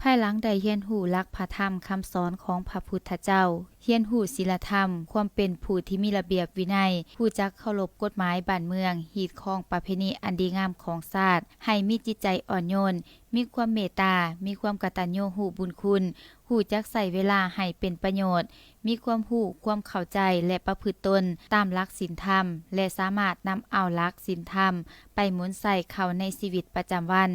ภายหลังได้เรียนรู้หลักพระธรรมคำสอนของพระพุทธเจ้าเรียนรู้ศีลธรรมความเป็นผู้ที่มีระเบียบวินัยรู้จักเคารพกฎหมายบ้านเมืองฮีดคองประเพณีอันดีงามของชาติให้มีจิตใจอ่อนโยนมีความเมตตามีความกตัญญูรู้บุญคุณรู้จักใช้เวลาให้เป็นประโยชน์มีความรู้ความเข้าใจและประพฤติตนตามหลักศีลธรรมและสามารถนำเอาหลักศีลธรรมไปหมุนใส่เข้าในชีวิตประจำวัน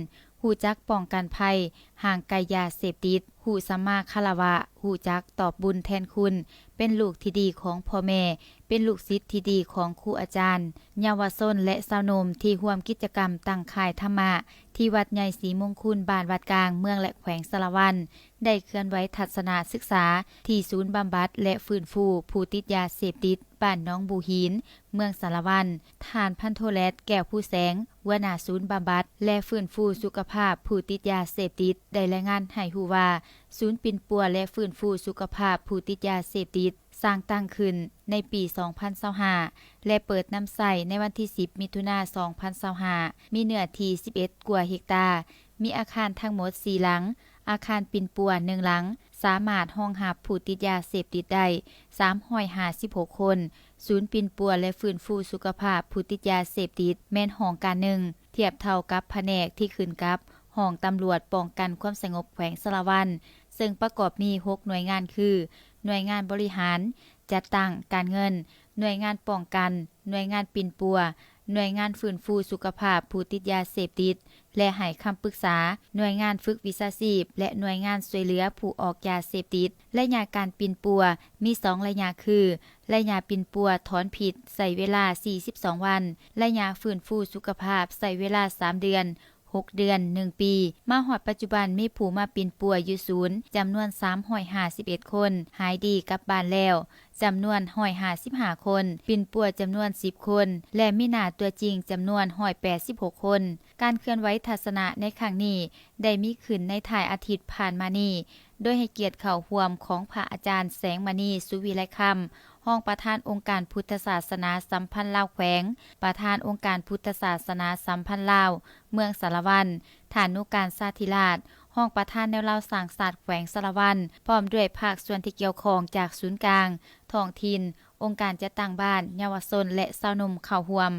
รู้จักป้องกันภัยห่างไกลยาเสพติดรู้สัมมาคารวะรู้จักตอบบุญแทนคุณเป็นลูกที่ดีของพ่อแม่เป็นลูกศิษย์ที่ดีของครูอาจารย์เยาวชนและสาวนมที่ร่วมกิจกรรมตั้งค่ายธรรมะที่วัดใหญ่ศรีมงคลบ้านวัดกลางเมืองและแขวงสะระวันได้เคลื่อนไหวทัศนศึกษาที่ศูนย์บำบัดและฟื้นฟูผู้ติดยาเสพติดบ้านน้องบูหินเมืองสะระวันท่านพันโทแลตแก้วผู้แสงหัวหน้าศูนย์บำบัดและฟื้นฟูสุขภาพผู้ติดยาเสพติดได้รายงานให้รู้ว่าศูนย์ปิ่นปัวและฟื้นฟูสุขภาพผู้ติดยาเสพติดสร้างตั้งขึ้นในปี 2025และเปิดน้ำใสในวันที่ 10 มิถุนายน 2025มีเนื้อที่ 11 กว่าเฮกตาร์มีอาคารทั้งหมด 4 หลังอาคารปิ่นปัว 1 หลังสามารถรองรับผู้ติดยาเสพติดได้356 คนศูนย์ปิ่นปัวและฟื้นฟูสุขภาพผู้ติดยาเสพติดแม่นห้องการหนึ่งเทียบเท่ากับแผนกที่ขึ้นกับห้องตำรวจป้องกันความสงบแขวงสะระวันซึ่งประกอบมี 6 หน่วยงานคือ หน่วยงานบริหารจัดตั้งการเงินหน่วยงานป้องกันหน่วยงานปิ่นปัวหน่วยงานฟื้นฟูสุขภาพผู้ติดยาเสพติดและให้คำปรึกษาหน่วยงานฝึกวิชาชีพและหน่วยงานช่วยเหลือผู้ออกยาเสพติดระยะการปิ่นปัวมี2ระยะคือระยะปิ่นปัวถอนผิดใช้เวลา42วันระยะฟื้นฟูสุขภาพใช้เวลา3เดือน6 เดือน 1 ปีมาฮอดปัจจุบันมีผู้มาปิ่นปัวอยู่ศูนย์จำนวน351คนหายดีกลับบ้านแล้วจำนวน155คนปิ่นปัวจำนวน10คนและมีหน้าตัวจริงจำนวน186คนการเคลื่อนไหวทัศนะในครั้งนี้ได้มีขึ้นในถ่ายอาทิตย์ผ่านมานี้โดยให้เกียรติเข้าร่วมของพระอาจารย์แสงมณีสุวิไลคัมห้องประธานองค์การพุทธศาสนาสัมพันธ์ลาวแขวงประธานองค์การพุทธศาสนาสัมพันธ์ลาวเมืองสะระวันฐานุการสาธิราชห้องประธานแนวเล่าสร้างศาสตร์แขวงสะระวันพร้อมด้วยภาคส่วนที่เกี่ยวข้องจากศูนย์กลางท้องถิ่นองค์การจัดตั้งบ้านเยาวชนและสาวนมเข้าร่วม